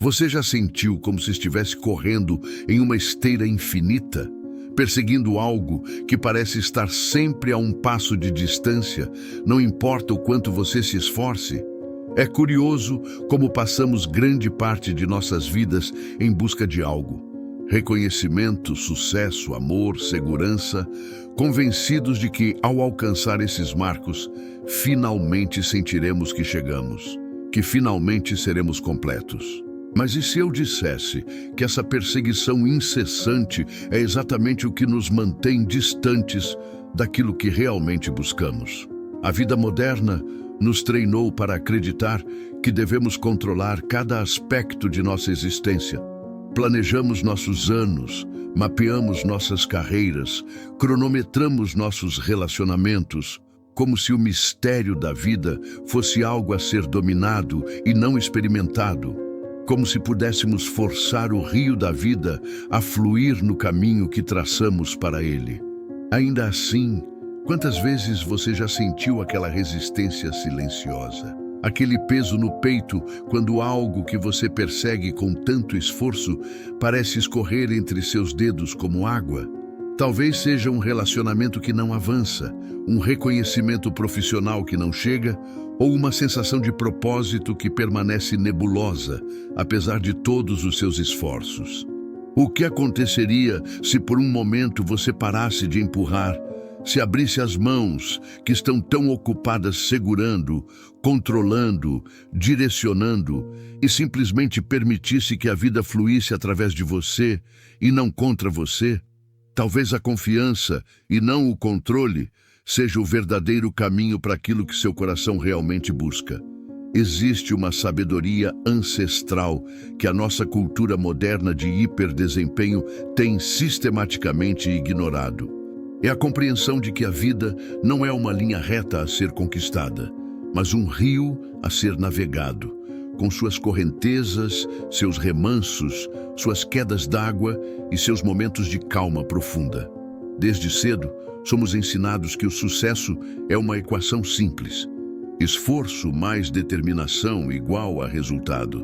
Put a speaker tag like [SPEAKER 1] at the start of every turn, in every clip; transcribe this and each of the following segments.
[SPEAKER 1] Você já sentiu como se estivesse correndo em uma esteira infinita, perseguindo algo que parece estar sempre a um passo de distância, não importa o quanto você se esforce? É curioso como passamos grande parte de nossas vidas em busca de algo. Reconhecimento, sucesso, amor, segurança, convencidos de que, ao alcançar esses marcos, finalmente sentiremos que chegamos, que finalmente seremos completos. Mas e se eu dissesse que essa perseguição incessante é exatamente o que nos mantém distantes daquilo que realmente buscamos? A vida moderna nos treinou para acreditar que devemos controlar cada aspecto de nossa existência. Planejamos nossos anos, mapeamos nossas carreiras, cronometramos nossos relacionamentos, como se o mistério da vida fosse algo a ser dominado e não experimentado. Como se pudéssemos forçar o rio da vida a fluir no caminho que traçamos para ele. Ainda assim, quantas vezes você já sentiu aquela resistência silenciosa? Aquele peso no peito quando algo que você persegue com tanto esforço parece escorrer entre seus dedos como água? Talvez seja um relacionamento que não avança, um reconhecimento profissional que não chega, ou uma sensação de propósito que permanece nebulosa, apesar de todos os seus esforços. O que aconteceria se por um momento você parasse de empurrar, se abrisse as mãos que estão tão ocupadas segurando, controlando, direcionando, e simplesmente permitisse que a vida fluísse através de você e não contra você? Talvez a confiança, e não o controle, seja o verdadeiro caminho para aquilo que seu coração realmente busca. Existe uma sabedoria ancestral que a nossa cultura moderna de hiperdesempenho tem sistematicamente ignorado. É a compreensão de que a vida não é uma linha reta a ser conquistada, mas um rio a ser navegado, com suas correntezas, seus remansos, suas quedas d'água e seus momentos de calma profunda. Desde cedo, somos ensinados que o sucesso é uma equação simples. Esforço mais determinação igual a resultado.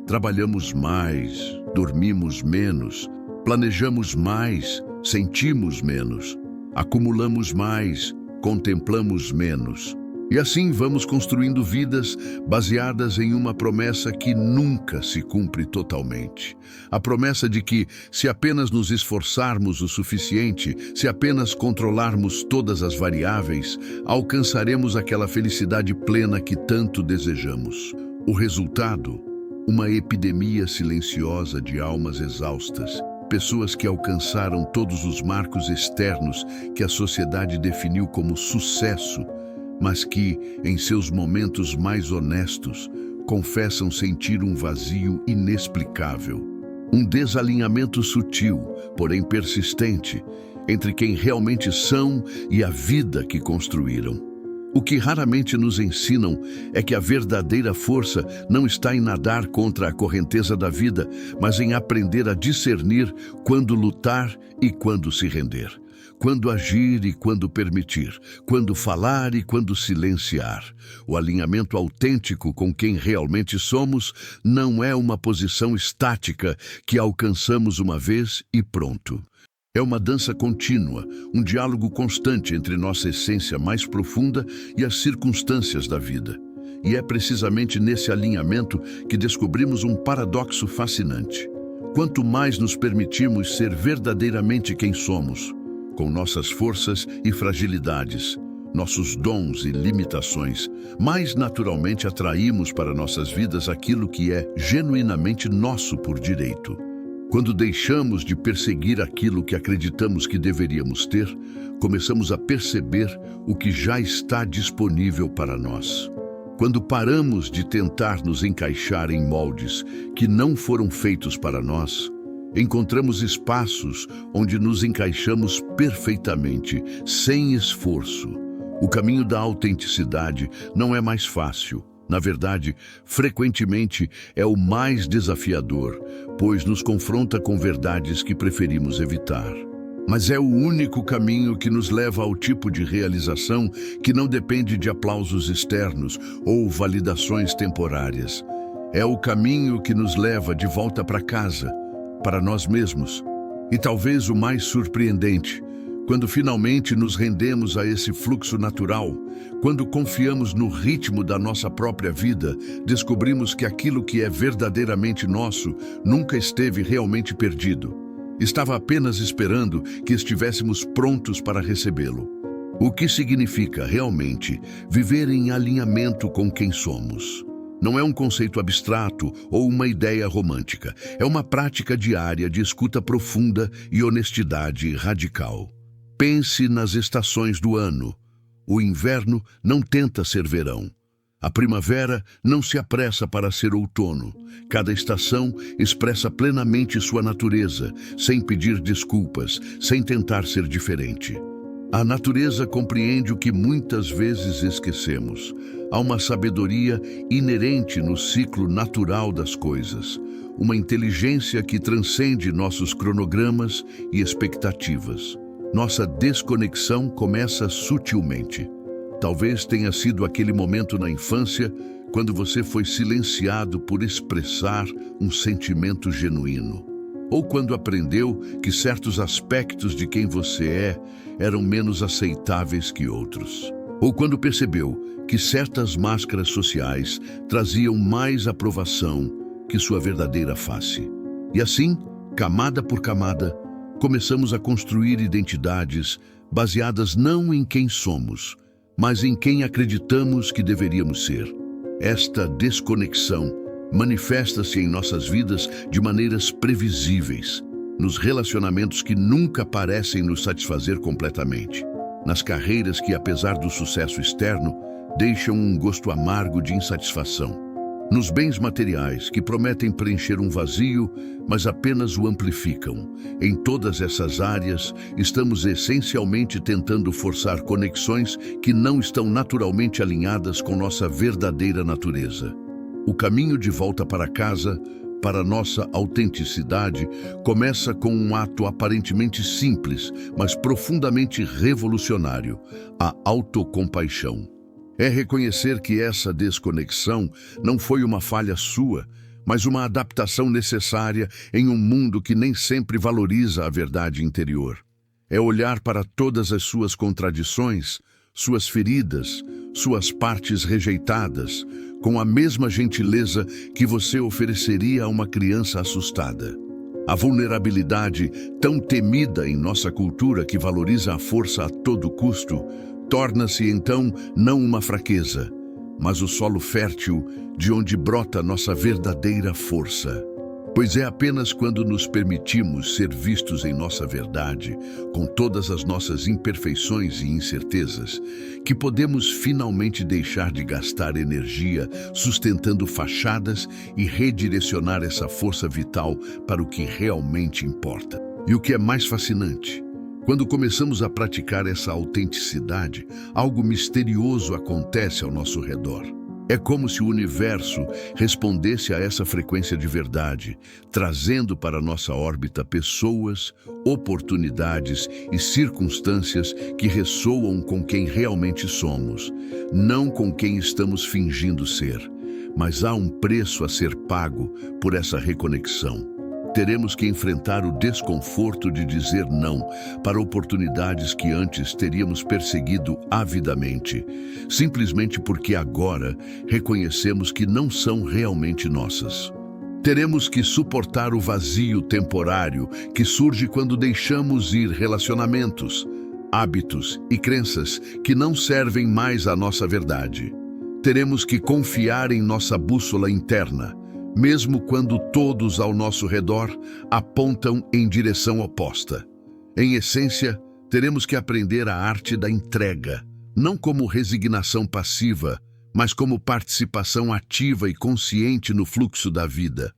[SPEAKER 1] Trabalhamos mais, dormimos menos, planejamos mais, sentimos menos, acumulamos mais, contemplamos menos. E assim vamos construindo vidas baseadas em uma promessa que nunca se cumpre totalmente. A promessa de que, se apenas nos esforçarmos o suficiente, se apenas controlarmos todas as variáveis, alcançaremos aquela felicidade plena que tanto desejamos. O resultado? Uma epidemia silenciosa de almas exaustas. Pessoas que alcançaram todos os marcos externos que a sociedade definiu como sucesso, mas que, em seus momentos mais honestos, confessam sentir um vazio inexplicável. Um desalinhamento sutil, porém persistente, entre quem realmente são e a vida que construíram. O que raramente nos ensinam é que a verdadeira força não está em nadar contra a correnteza da vida, mas em aprender a discernir quando lutar e quando se render. Quando agir e quando permitir, quando falar e quando silenciar. O alinhamento autêntico com quem realmente somos não é uma posição estática que alcançamos uma vez e pronto. É uma dança contínua, um diálogo constante entre nossa essência mais profunda e as circunstâncias da vida. E é precisamente nesse alinhamento que descobrimos um paradoxo fascinante. Quanto mais nos permitimos ser verdadeiramente quem somos, com nossas forças e fragilidades, nossos dons e limitações, mais naturalmente atraímos para nossas vidas aquilo que é genuinamente nosso por direito. Quando deixamos de perseguir aquilo que acreditamos que deveríamos ter, começamos a perceber o que já está disponível para nós. Quando paramos de tentar nos encaixar em moldes que não foram feitos para nós, encontramos espaços onde nos encaixamos perfeitamente, sem esforço. O caminho da autenticidade não é mais fácil. Na verdade, frequentemente é o mais desafiador, pois nos confronta com verdades que preferimos evitar. Mas é o único caminho que nos leva ao tipo de realização que não depende de aplausos externos ou validações temporárias. É o caminho que nos leva de volta para casa, para nós mesmos. E talvez o mais surpreendente, quando finalmente nos rendemos a esse fluxo natural, quando confiamos no ritmo da nossa própria vida, descobrimos que aquilo que é verdadeiramente nosso nunca esteve realmente perdido. Estava apenas esperando que estivéssemos prontos para recebê-lo. O que significa realmente viver em alinhamento com quem somos? Não é um conceito abstrato ou uma ideia romântica. É uma prática diária de escuta profunda e honestidade radical. Pense nas estações do ano. O inverno não tenta ser verão. A primavera não se apressa para ser outono. Cada estação expressa plenamente sua natureza, sem pedir desculpas, sem tentar ser diferente. A natureza compreende o que muitas vezes esquecemos. Há uma sabedoria inerente no ciclo natural das coisas, uma inteligência que transcende nossos cronogramas e expectativas. Nossa desconexão começa sutilmente. Talvez tenha sido aquele momento na infância quando você foi silenciado por expressar um sentimento genuíno. Ou quando aprendeu que certos aspectos de quem você é eram menos aceitáveis que outros. Ou quando percebeu que certas máscaras sociais traziam mais aprovação que sua verdadeira face. E assim, camada por camada, começamos a construir identidades baseadas não em quem somos, mas em quem acreditamos que deveríamos ser. Esta desconexão manifesta-se em nossas vidas de maneiras previsíveis, nos relacionamentos que nunca parecem nos satisfazer completamente, nas carreiras que, apesar do sucesso externo, deixam um gosto amargo de insatisfação, nos bens materiais que prometem preencher um vazio, mas apenas o amplificam. Em todas essas áreas, estamos essencialmente tentando forçar conexões que não estão naturalmente alinhadas com nossa verdadeira natureza. O caminho de volta para casa, para nossa autenticidade, começa com um ato aparentemente simples, mas profundamente revolucionário: a autocompaixão. É reconhecer que essa desconexão não foi uma falha sua, mas uma adaptação necessária em um mundo que nem sempre valoriza a verdade interior. É olhar para todas as suas contradições, suas feridas, suas partes rejeitadas, com a mesma gentileza que você ofereceria a uma criança assustada. A vulnerabilidade, tão temida em nossa cultura que valoriza a força a todo custo, torna-se então não uma fraqueza, mas o solo fértil de onde brota nossa verdadeira força. Pois é apenas quando nos permitimos ser vistos em nossa verdade, com todas as nossas imperfeições e incertezas, que podemos finalmente deixar de gastar energia sustentando fachadas e redirecionar essa força vital para o que realmente importa. E o que é mais fascinante, quando começamos a praticar essa autenticidade, algo misterioso acontece ao nosso redor. É como se o universo respondesse a essa frequência de verdade, trazendo para nossa órbita pessoas, oportunidades e circunstâncias que ressoam com quem realmente somos, não com quem estamos fingindo ser. Mas há um preço a ser pago por essa reconexão. Teremos que enfrentar o desconforto de dizer não para oportunidades que antes teríamos perseguido avidamente, simplesmente porque agora reconhecemos que não são realmente nossas. Teremos que suportar o vazio temporário que surge quando deixamos ir relacionamentos, hábitos e crenças que não servem mais à nossa verdade. Teremos que confiar em nossa bússola interna, mesmo quando todos ao nosso redor apontam em direção oposta. Em essência, teremos que aprender a arte da entrega, não como resignação passiva, mas como participação ativa e consciente no fluxo da vida.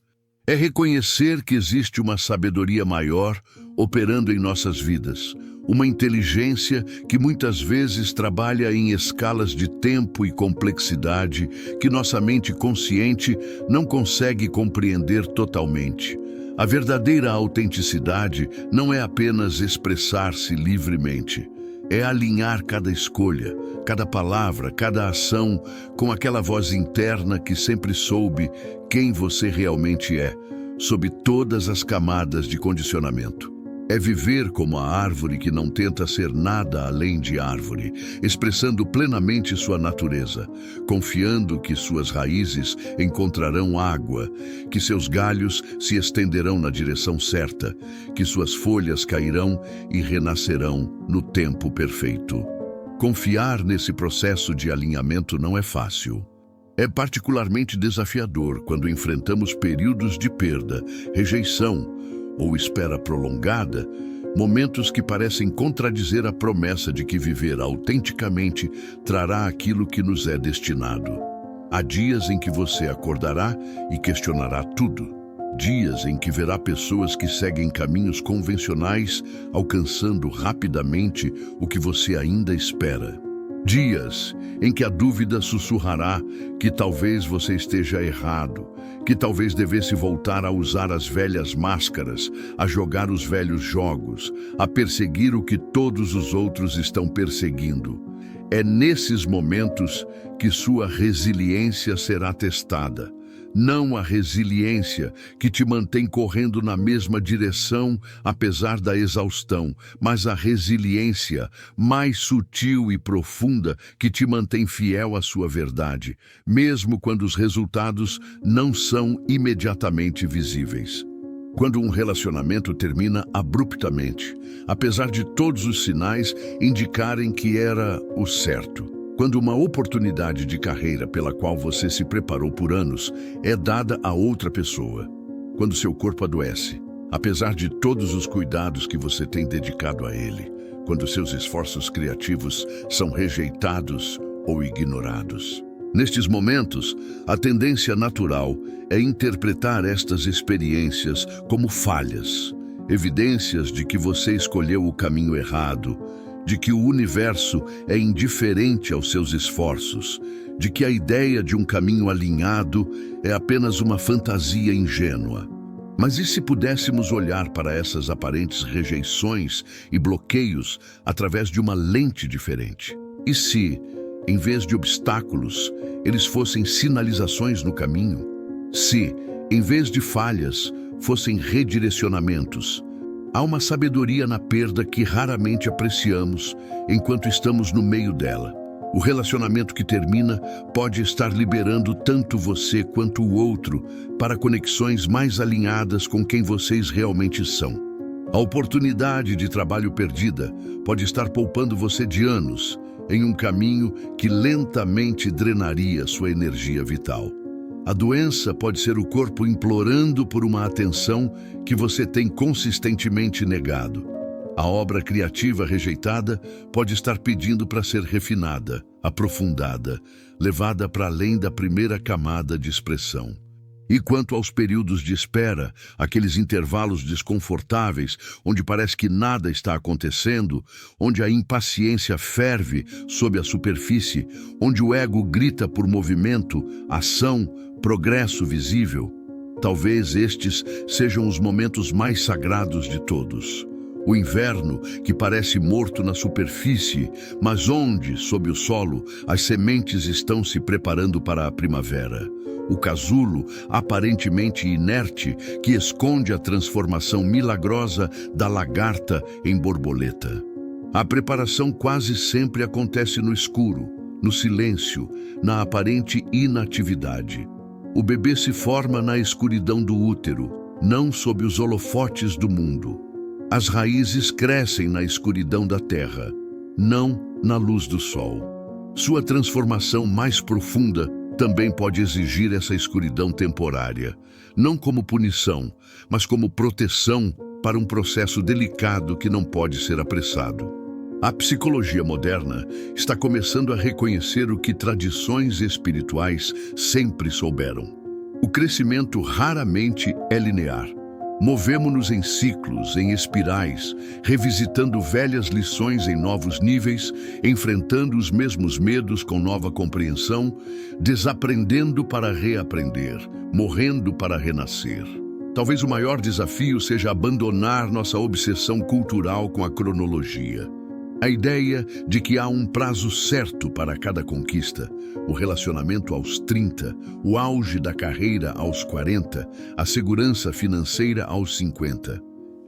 [SPEAKER 1] É reconhecer que existe uma sabedoria maior operando em nossas vidas, uma inteligência que muitas vezes trabalha em escalas de tempo e complexidade que nossa mente consciente não consegue compreender totalmente. A verdadeira autenticidade não é apenas expressar-se livremente. É alinhar cada escolha, cada palavra, cada ação com aquela voz interna que sempre soube quem você realmente é, sob todas as camadas de condicionamento. É viver como a árvore que não tenta ser nada além de árvore, expressando plenamente sua natureza, confiando que suas raízes encontrarão água, que seus galhos se estenderão na direção certa, que suas folhas cairão e renascerão no tempo perfeito. Confiar nesse processo de alinhamento não é fácil. É particularmente desafiador quando enfrentamos períodos de perda, rejeição, ou espera prolongada, momentos que parecem contradizer a promessa de que viver autenticamente trará aquilo que nos é destinado. Há dias em que você acordará e questionará tudo. Dias em que verá pessoas que seguem caminhos convencionais, alcançando rapidamente o que você ainda espera. Dias em que a dúvida sussurrará que talvez você esteja errado, que talvez devesse voltar a usar as velhas máscaras, a jogar os velhos jogos, a perseguir o que todos os outros estão perseguindo. É nesses momentos que sua resiliência será testada. Não a resiliência que te mantém correndo na mesma direção, apesar da exaustão, mas a resiliência mais sutil e profunda que te mantém fiel à sua verdade, mesmo quando os resultados não são imediatamente visíveis. Quando um relacionamento termina abruptamente, apesar de todos os sinais indicarem que era o certo. Quando uma oportunidade de carreira pela qual você se preparou por anos é dada a outra pessoa. Quando seu corpo adoece, apesar de todos os cuidados que você tem dedicado a ele. Quando seus esforços criativos são rejeitados ou ignorados. Nestes momentos, a tendência natural é interpretar estas experiências como falhas, evidências de que você escolheu o caminho errado, de que o universo é indiferente aos seus esforços, de que a ideia de um caminho alinhado é apenas uma fantasia ingênua. Mas e se pudéssemos olhar para essas aparentes rejeições e bloqueios através de uma lente diferente? E se, em vez de obstáculos, eles fossem sinalizações no caminho? Se, em vez de falhas, fossem redirecionamentos? Há uma sabedoria na perda que raramente apreciamos enquanto estamos no meio dela. O relacionamento que termina pode estar liberando tanto você quanto o outro para conexões mais alinhadas com quem vocês realmente são. A oportunidade de trabalho perdida pode estar poupando você de anos em um caminho que lentamente drenaria sua energia vital. A doença pode ser o corpo implorando por uma atenção que você tem consistentemente negado. A obra criativa rejeitada pode estar pedindo para ser refinada, aprofundada, levada para além da primeira camada de expressão. E quanto aos períodos de espera, aqueles intervalos desconfortáveis, onde parece que nada está acontecendo, onde a impaciência ferve sob a superfície, onde o ego grita por movimento, ação, progresso visível, talvez estes sejam os momentos mais sagrados de todos. O inverno, que parece morto na superfície, mas onde, sob o solo, as sementes estão se preparando para a primavera. O casulo, aparentemente inerte, que esconde a transformação milagrosa da lagarta em borboleta. A preparação quase sempre acontece no escuro, no silêncio, na aparente inatividade. O bebê se forma na escuridão do útero, não sob os holofotes do mundo. As raízes crescem na escuridão da terra, não na luz do sol. Sua transformação mais profunda também pode exigir essa escuridão temporária, não como punição, mas como proteção para um processo delicado que não pode ser apressado. A psicologia moderna está começando a reconhecer o que tradições espirituais sempre souberam. O crescimento raramente é linear. Movemo-nos em ciclos, em espirais, revisitando velhas lições em novos níveis, enfrentando os mesmos medos com nova compreensão, desaprendendo para reaprender, morrendo para renascer. Talvez o maior desafio seja abandonar nossa obsessão cultural com a cronologia. A ideia de que há um prazo certo para cada conquista, o relacionamento aos 30, o auge da carreira aos 40, a segurança financeira aos 50.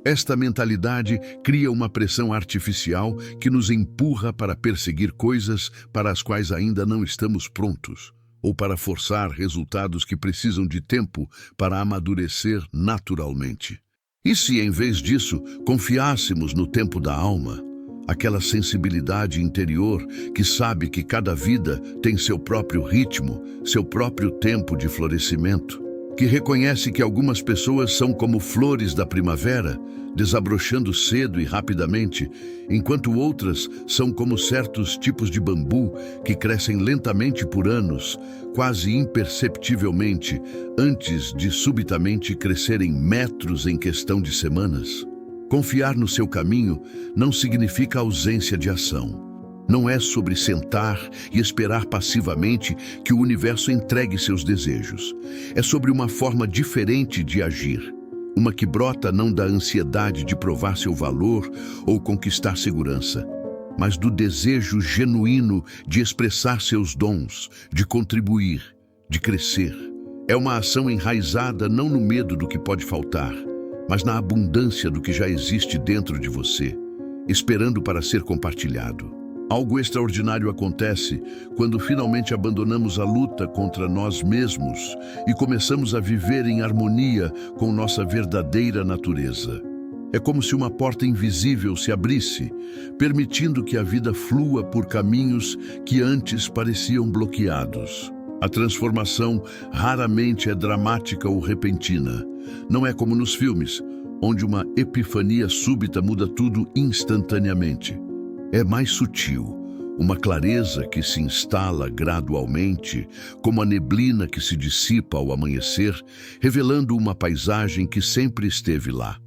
[SPEAKER 1] Esta mentalidade cria uma pressão artificial que nos empurra para perseguir coisas para as quais ainda não estamos prontos, ou para forçar resultados que precisam de tempo para amadurecer naturalmente. E se, em vez disso, confiássemos no tempo da alma, aquela sensibilidade interior que sabe que cada vida tem seu próprio ritmo, seu próprio tempo de florescimento, que reconhece que algumas pessoas são como flores da primavera, desabrochando cedo e rapidamente, enquanto outras são como certos tipos de bambu que crescem lentamente por anos, quase imperceptivelmente, antes de subitamente crescerem metros em questão de semanas. Confiar no seu caminho não significa ausência de ação. Não é sobre sentar e esperar passivamente que o universo entregue seus desejos. É sobre uma forma diferente de agir. Uma que brota não da ansiedade de provar seu valor ou conquistar segurança, mas do desejo genuíno de expressar seus dons, de contribuir, de crescer. É uma ação enraizada não no medo do que pode faltar, mas na abundância do que já existe dentro de você, esperando para ser compartilhado. Algo extraordinário acontece quando finalmente abandonamos a luta contra nós mesmos e começamos a viver em harmonia com nossa verdadeira natureza. É como se uma porta invisível se abrisse, permitindo que a vida flua por caminhos que antes pareciam bloqueados. A transformação raramente é dramática ou repentina. Não é como nos filmes, onde uma epifania súbita muda tudo instantaneamente. É mais sutil, uma clareza que se instala gradualmente, como a neblina que se dissipa ao amanhecer, revelando uma paisagem que sempre esteve lá.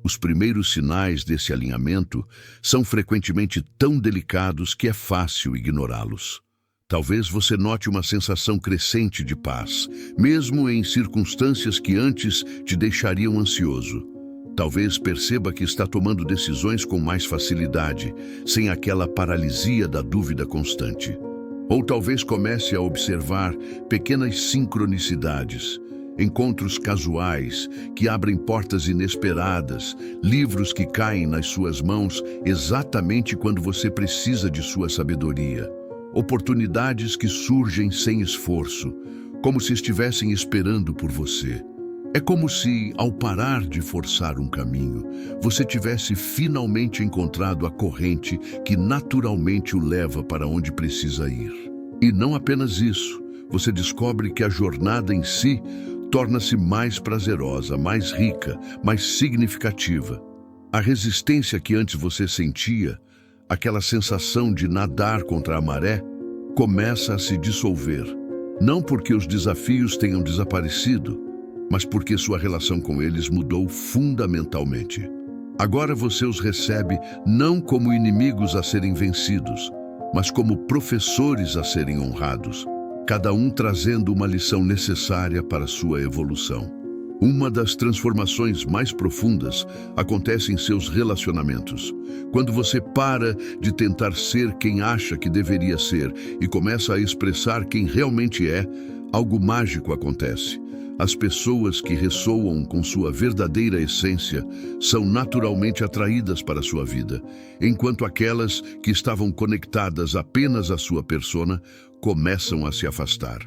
[SPEAKER 1] Os primeiros sinais desse alinhamento são frequentemente tão delicados que é fácil ignorá-los. Talvez você note uma sensação crescente de paz, mesmo em circunstâncias que antes te deixariam ansioso. Talvez perceba que está tomando decisões com mais facilidade, sem aquela paralisia da dúvida constante. Ou talvez comece a observar pequenas sincronicidades, encontros casuais que abrem portas inesperadas, livros que caem nas suas mãos exatamente quando você precisa de sua sabedoria, oportunidades que surgem sem esforço, como se estivessem esperando por você. É como se, ao parar de forçar um caminho, você tivesse finalmente encontrado a corrente que naturalmente o leva para onde precisa ir. E não apenas isso, você descobre que a jornada em si torna-se mais prazerosa, mais rica, mais significativa. A resistência que antes você sentia, aquela sensação de nadar contra a maré, começa a se dissolver. Não porque os desafios tenham desaparecido, mas porque sua relação com eles mudou fundamentalmente. Agora você os recebe não como inimigos a serem vencidos, mas como professores a serem honrados, cada um trazendo uma lição necessária para sua evolução. Uma das transformações mais profundas acontece em seus relacionamentos, quando você para de tentar ser quem acha que deveria ser e começa a expressar quem realmente é, algo mágico acontece. As pessoas que ressoam com sua verdadeira essência são naturalmente atraídas para sua vida, enquanto aquelas que estavam conectadas apenas à sua persona começam a se afastar.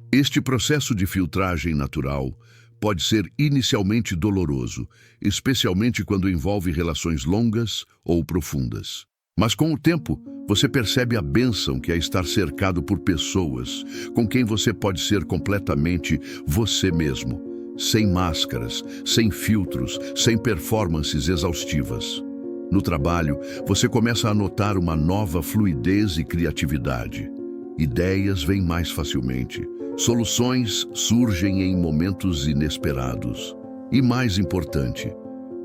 [SPEAKER 1] Este processo de filtragem natural pode ser inicialmente doloroso, especialmente quando envolve relações longas ou profundas. Mas com o tempo, você percebe a bênção que é estar cercado por pessoas com quem você pode ser completamente você mesmo, sem máscaras, sem filtros, sem performances exaustivas. No trabalho, você começa a notar uma nova fluidez e criatividade. Ideias vêm mais facilmente, soluções surgem em momentos inesperados. E mais importante,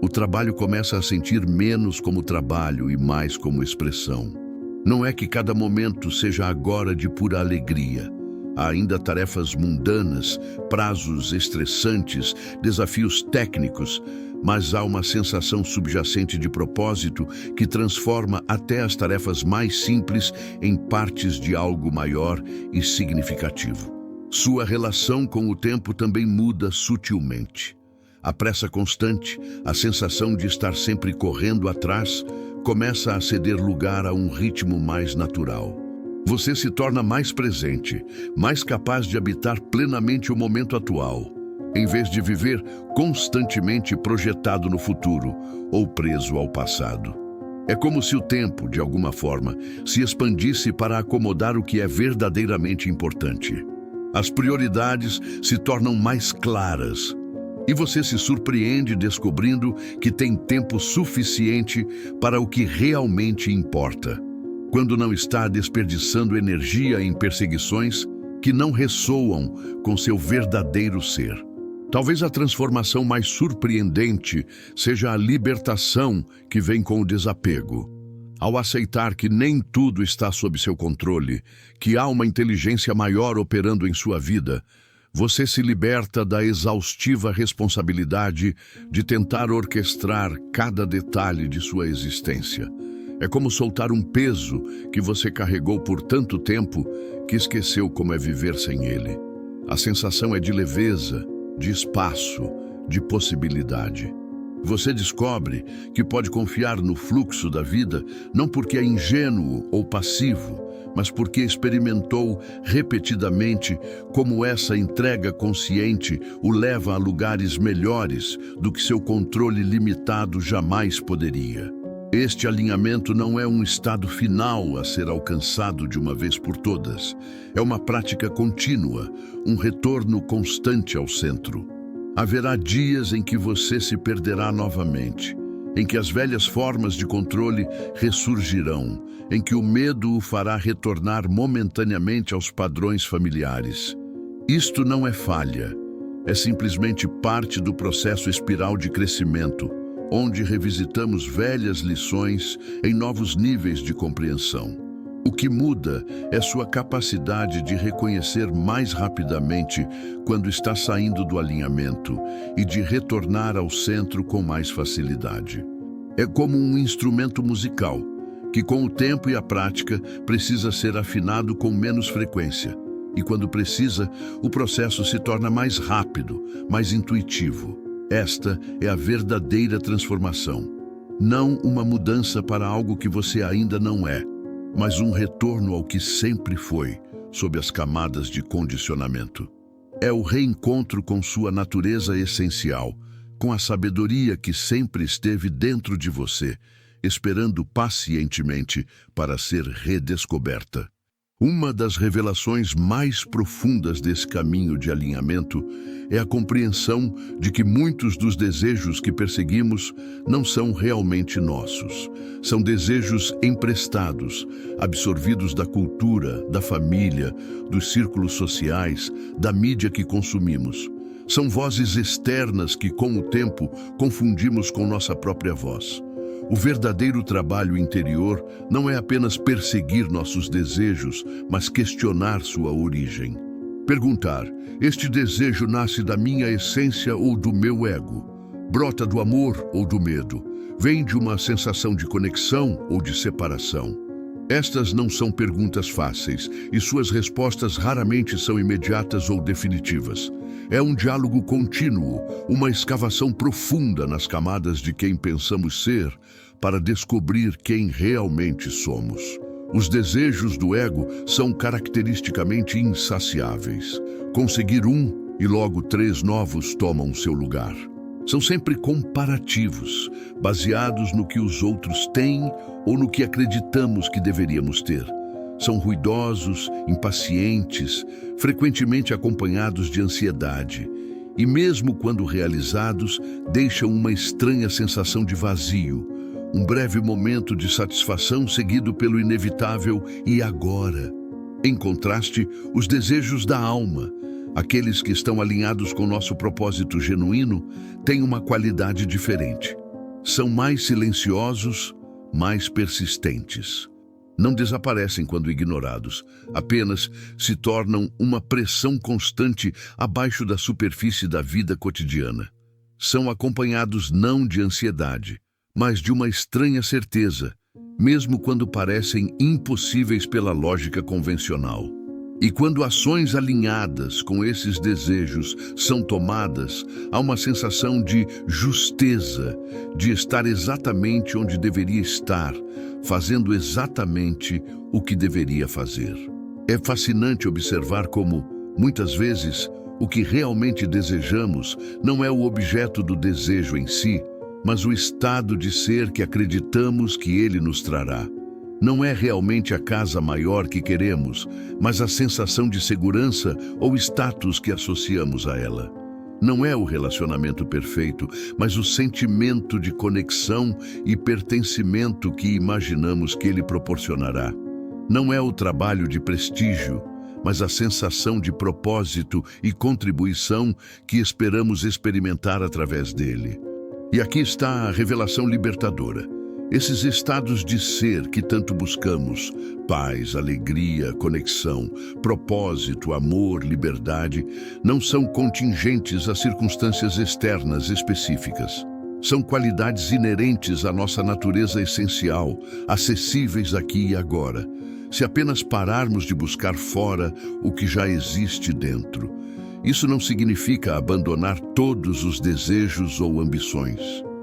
[SPEAKER 1] o trabalho começa a sentir menos como trabalho e mais como expressão. Não é que cada momento seja agora de pura alegria. Há ainda tarefas mundanas, prazos estressantes, desafios técnicos, mas há uma sensação subjacente de propósito que transforma até as tarefas mais simples em partes de algo maior e significativo. Sua relação com o tempo também muda sutilmente. A pressa constante, a sensação de estar sempre correndo atrás, começa a ceder lugar a um ritmo mais natural. Você se torna mais presente, mais capaz de habitar plenamente o momento atual, em vez de viver constantemente projetado no futuro ou preso ao passado. É como se o tempo, de alguma forma, se expandisse para acomodar o que é verdadeiramente importante. As prioridades se tornam mais claras e você se surpreende descobrindo que tem tempo suficiente para o que realmente importa, quando não está desperdiçando energia em perseguições que não ressoam com seu verdadeiro ser. Talvez a transformação mais surpreendente seja a libertação que vem com o desapego. Ao aceitar que nem tudo está sob seu controle, que há uma inteligência maior operando em sua vida, você se liberta da exaustiva responsabilidade de tentar orquestrar cada detalhe de sua existência. É como soltar um peso que você carregou por tanto tempo que esqueceu como é viver sem ele. A sensação é de leveza, de espaço, de possibilidade. Você descobre que pode confiar no fluxo da vida não porque é ingênuo ou passivo, mas porque experimentou repetidamente como essa entrega consciente o leva a lugares melhores do que seu controle limitado jamais poderia. Este alinhamento não é um estado final a ser alcançado de uma vez por todas. É uma prática contínua, um retorno constante ao centro. Haverá dias em que você se perderá novamente, em que as velhas formas de controle ressurgirão, em que o medo o fará retornar momentaneamente aos padrões familiares. Isto não é falha, é simplesmente parte do processo espiral de crescimento, onde revisitamos velhas lições em novos níveis de compreensão. O que muda é sua capacidade de reconhecer mais rapidamente quando está saindo do alinhamento e de retornar ao centro com mais facilidade. É como um instrumento musical, que com o tempo e a prática precisa ser afinado com menos frequência. E quando precisa, o processo se torna mais rápido, mais intuitivo. Esta é a verdadeira transformação. Não uma mudança para algo que você ainda não é, mas um retorno ao que sempre foi, sob as camadas de condicionamento. É o reencontro com sua natureza essencial, com a sabedoria que sempre esteve dentro de você, esperando pacientemente para ser redescoberta. Uma das revelações mais profundas desse caminho de alinhamento é a compreensão de que muitos dos desejos que perseguimos não são realmente nossos. São desejos emprestados, absorvidos da cultura, da família, dos círculos sociais, da mídia que consumimos. São vozes externas que, com o tempo, confundimos com nossa própria voz. O verdadeiro trabalho interior não é apenas perseguir nossos desejos, mas questionar sua origem. Perguntar: este desejo nasce da minha essência ou do meu ego? Brota do amor ou do medo? Vem de uma sensação de conexão ou de separação? Estas não são perguntas fáceis e suas respostas raramente são imediatas ou definitivas. É um diálogo contínuo, uma escavação profunda nas camadas de quem pensamos ser para descobrir quem realmente somos. Os desejos do ego são caracteristicamente insaciáveis. Conseguir um e logo 3 novos tomam seu lugar. São sempre comparativos, baseados no que os outros têm ou no que acreditamos que deveríamos ter. São ruidosos, impacientes, frequentemente acompanhados de ansiedade. E mesmo quando realizados, deixam uma estranha sensação de vazio, um breve momento de satisfação seguido pelo inevitável "e agora?". Em contraste, os desejos da alma, aqueles que estão alinhados com nosso propósito genuíno, têm uma qualidade diferente. São mais silenciosos, mais persistentes. Não desaparecem quando ignorados, apenas se tornam uma pressão constante abaixo da superfície da vida cotidiana. são acompanhados não de ansiedade, mas de uma estranha certeza, mesmo quando parecem impossíveis pela lógica convencional. E quando ações alinhadas com esses desejos são tomadas, há uma sensação de justeza, de estar exatamente onde deveria estar, fazendo exatamente o que deveria fazer. É fascinante observar como, muitas vezes, o que realmente desejamos não é o objeto do desejo em si, mas o estado de ser que acreditamos que ele nos trará. Não é realmente a casa maior que queremos, mas a sensação de segurança ou status que associamos a ela. Não é o relacionamento perfeito, mas o sentimento de conexão e pertencimento que imaginamos que ele proporcionará. Não é o trabalho de prestígio, mas a sensação de propósito e contribuição que esperamos experimentar através dele. E aqui está a revelação libertadora. Esses estados de ser que tanto buscamos, paz, alegria, conexão, propósito, amor, liberdade, não são contingentes a circunstâncias externas específicas. São qualidades inerentes à nossa natureza essencial, acessíveis aqui e agora, se apenas pararmos de buscar fora o que já existe dentro. Isso não significa abandonar todos os desejos ou ambições.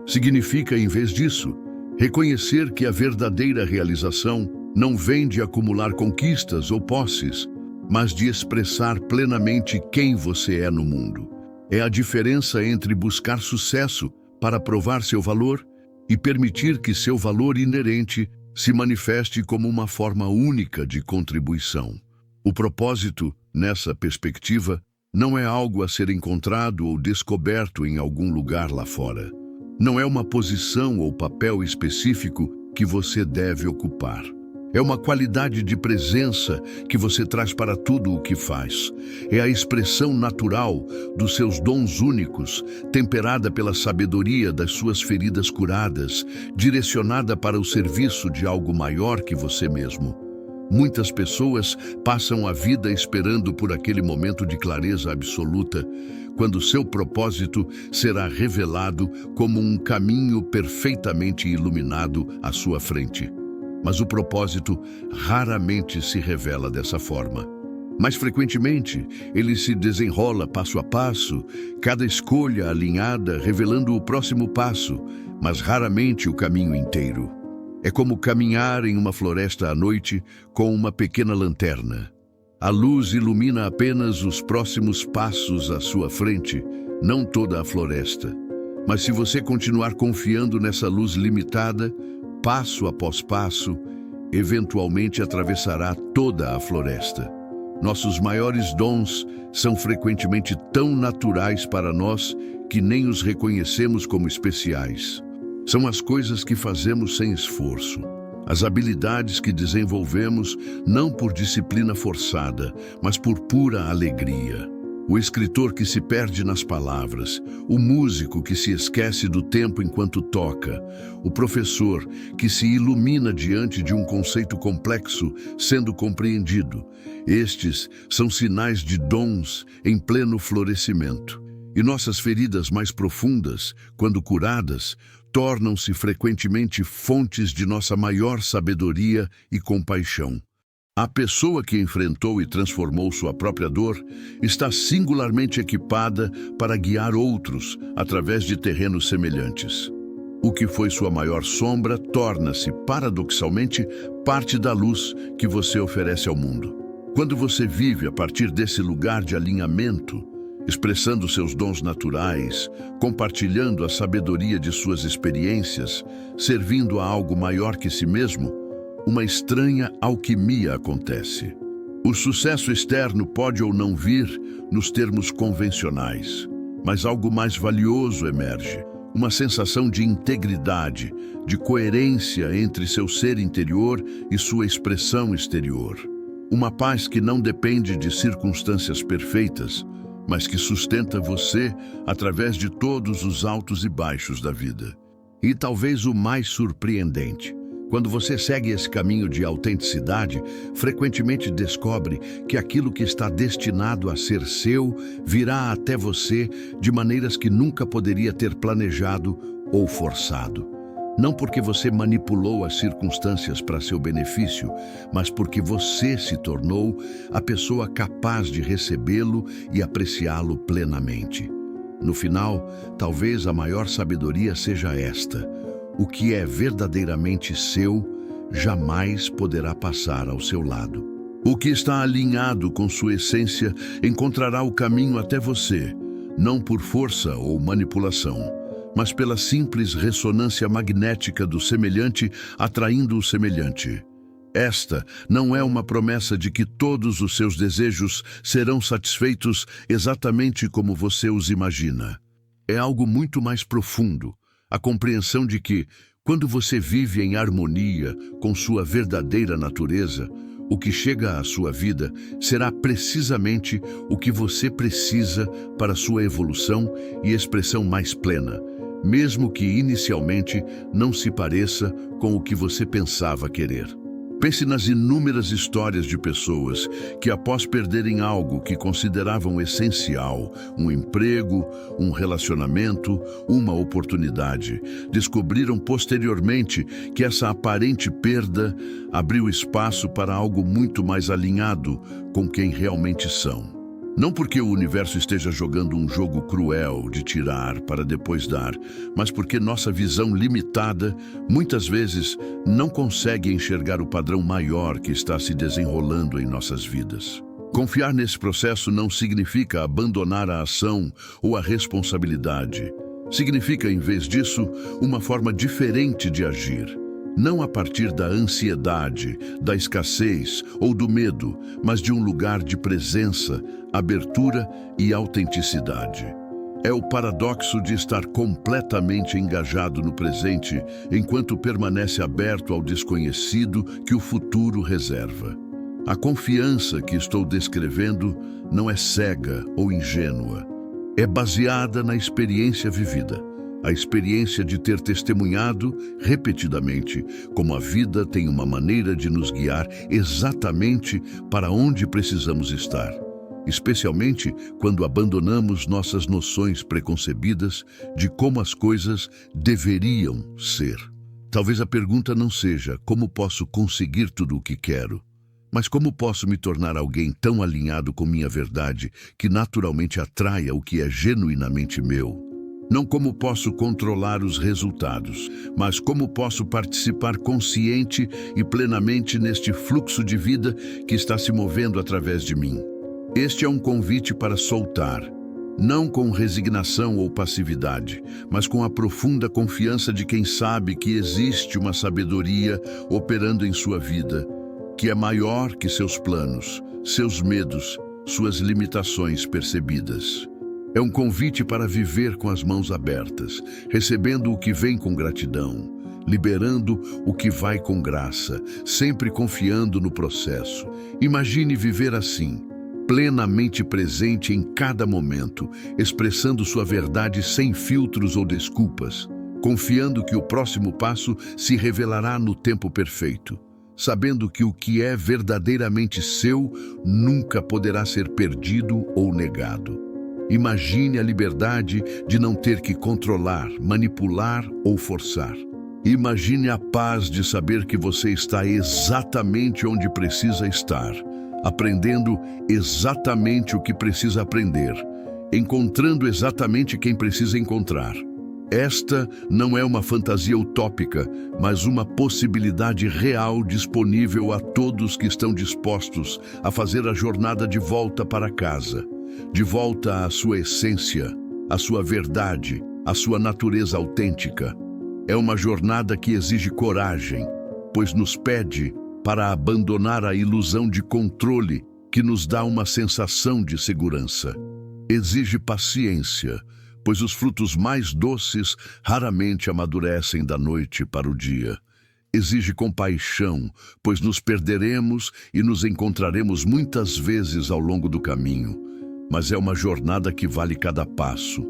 [SPEAKER 1] Significa, em vez disso, reconhecer que a verdadeira realização não vem de acumular conquistas ou posses, mas de expressar plenamente quem você é no mundo. É a diferença entre buscar sucesso para provar seu valor e permitir que seu valor inerente se manifeste como uma forma única de contribuição. O propósito, nessa perspectiva, não é algo a ser encontrado ou descoberto em algum lugar lá fora. Não é uma posição ou papel específico que você deve ocupar. É uma qualidade de presença que você traz para tudo o que faz. É a expressão natural dos seus dons únicos, temperada pela sabedoria das suas feridas curadas, direcionada para o serviço de algo maior que você mesmo. Muitas pessoas passam a vida esperando por aquele momento de clareza absoluta, quando seu propósito será revelado como um caminho perfeitamente iluminado à sua frente. Mas o propósito raramente se revela dessa forma. Mais frequentemente, ele se desenrola passo a passo, cada escolha alinhada revelando o próximo passo, mas raramente o caminho inteiro. É como caminhar em uma floresta à noite com uma pequena lanterna. A luz ilumina apenas os próximos passos à sua frente, não toda a floresta. Mas se você continuar confiando nessa luz limitada, passo após passo, eventualmente atravessará toda a floresta. Nossos maiores dons são frequentemente tão naturais para nós que nem os reconhecemos como especiais. São as coisas que fazemos sem esforço, as habilidades que desenvolvemos não por disciplina forçada, mas por pura alegria. O escritor que se perde nas palavras, o músico que se esquece do tempo enquanto toca, o professor que se ilumina diante de um conceito complexo sendo compreendido. Estes são sinais de dons em pleno florescimento. E nossas feridas mais profundas, quando curadas, tornam-se frequentemente fontes de nossa maior sabedoria e compaixão. A pessoa que enfrentou e transformou sua própria dor está singularmente equipada para guiar outros através de terrenos semelhantes. O que foi sua maior sombra torna-se, paradoxalmente, parte da luz que você oferece ao mundo. Quando você vive a partir desse lugar de alinhamento, expressando seus dons naturais, compartilhando a sabedoria de suas experiências, servindo a algo maior que si mesmo, uma estranha alquimia acontece. O sucesso externo pode ou não vir nos termos convencionais, mas algo mais valioso emerge, uma sensação de integridade, de coerência entre seu ser interior e sua expressão exterior. Uma paz que não depende de circunstâncias perfeitas, mas que sustenta você através de todos os altos e baixos da vida. E talvez o mais surpreendente, Quando você segue esse caminho de autenticidade, frequentemente descobre que aquilo que está destinado a ser seu virá até você de maneiras que nunca poderia ter planejado ou forçado. Não porque você manipulou as circunstâncias para seu benefício, mas porque você se tornou a pessoa capaz de recebê-lo e apreciá-lo plenamente. No final, talvez a maior sabedoria seja esta: o que é verdadeiramente seu jamais poderá passar ao seu lado. O que está alinhado com sua essência encontrará o caminho até você, não por força ou manipulação, mas pela simples ressonância magnética do semelhante atraindo o semelhante. Esta não é uma promessa de que todos os seus desejos serão satisfeitos exatamente como você os imagina. É algo muito mais profundo, a compreensão de que, quando você vive em harmonia com sua verdadeira natureza, o que chega à sua vida será precisamente o que você precisa para sua evolução e expressão mais plena, mesmo que inicialmente não se pareça com o que você pensava querer. Pense nas inúmeras histórias de pessoas que, após perderem algo que consideravam essencial, um emprego, um relacionamento, uma oportunidade, descobriram posteriormente que essa aparente perda abriu espaço para algo muito mais alinhado com quem realmente são. Não porque o universo esteja jogando um jogo cruel de tirar para depois dar, mas porque nossa visão limitada, muitas vezes, não consegue enxergar o padrão maior que está se desenrolando em nossas vidas. Confiar nesse processo não significa abandonar a ação ou a responsabilidade. Significa, em vez disso, uma forma diferente de agir. Não a partir da ansiedade, da escassez ou do medo, mas de um lugar de presença, abertura e autenticidade. É o paradoxo de estar completamente engajado no presente, enquanto permanece aberto ao desconhecido que o futuro reserva. A confiança que estou descrevendo não é cega ou ingênua. É baseada na experiência vivida. A experiência de ter testemunhado repetidamente como a vida tem uma maneira de nos guiar exatamente para onde precisamos estar, especialmente quando abandonamos nossas noções preconcebidas de como as coisas deveriam ser. Talvez a pergunta não seja como posso conseguir tudo o que quero, mas como posso me tornar alguém tão alinhado com minha verdade que naturalmente atraia o que é genuinamente meu. Não como posso controlar os resultados, mas como posso participar consciente e plenamente neste fluxo de vida que está se movendo através de mim. Este é um convite para soltar, não com resignação ou passividade, mas com a profunda confiança de quem sabe que existe uma sabedoria operando em sua vida, que é maior que seus planos, seus medos, suas limitações percebidas. É um convite para viver com as mãos abertas, recebendo o que vem com gratidão, liberando o que vai com graça, sempre confiando no processo. Imagine viver assim, plenamente presente em cada momento, expressando sua verdade sem filtros ou desculpas, confiando que o próximo passo se revelará no tempo perfeito, sabendo que o que é verdadeiramente seu nunca poderá ser perdido ou negado. Imagine a liberdade de não ter que controlar, manipular ou forçar. Imagine a paz de saber que você está exatamente onde precisa estar, aprendendo exatamente o que precisa aprender, encontrando exatamente quem precisa encontrar. Esta não é uma fantasia utópica, mas uma possibilidade real disponível a todos que estão dispostos a fazer a jornada de volta para casa. De volta à sua essência, à sua verdade, à sua natureza autêntica. É uma jornada que exige coragem, pois nos pede para abandonar a ilusão de controle que nos dá uma sensação de segurança. Exige paciência, pois os frutos mais doces raramente amadurecem da noite para o dia. Exige compaixão, pois nos perderemos e nos encontraremos muitas vezes ao longo do caminho. Mas é uma jornada que vale cada passo,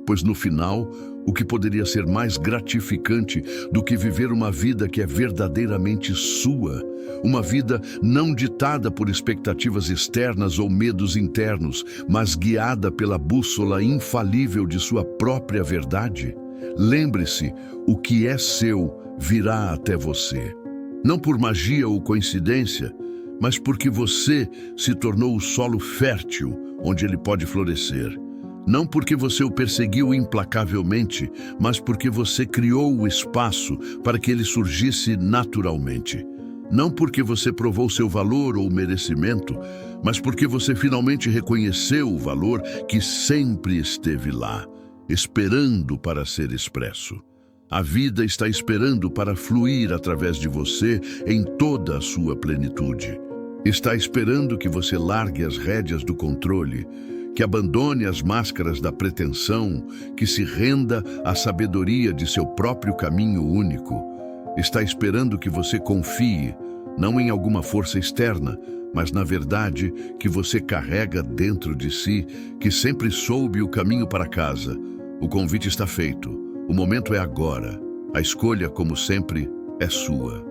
[SPEAKER 1] pois no final, o que poderia ser mais gratificante do que viver uma vida que é verdadeiramente sua? Uma vida não ditada por expectativas externas ou medos internos, mas guiada pela bússola infalível de sua própria verdade? Lembre-se, o que é seu virá até você. Não por magia ou coincidência, mas porque você se tornou o solo fértil onde ele pode florescer. Não porque você o perseguiu implacavelmente, mas porque você criou o espaço para que ele surgisse naturalmente. Não porque você provou seu valor ou merecimento, mas porque você finalmente reconheceu o valor que sempre esteve lá, esperando para ser expresso. A vida está esperando para fluir através de você em toda a sua plenitude. Está esperando que você largue as rédeas do controle, que abandone as máscaras da pretensão, que se renda à sabedoria de seu próprio caminho único. Está esperando que você confie, não em alguma força externa, mas na verdade que você carrega dentro de si, que sempre soube o caminho para casa. O convite está feito. O momento é agora. A escolha, como sempre, é sua.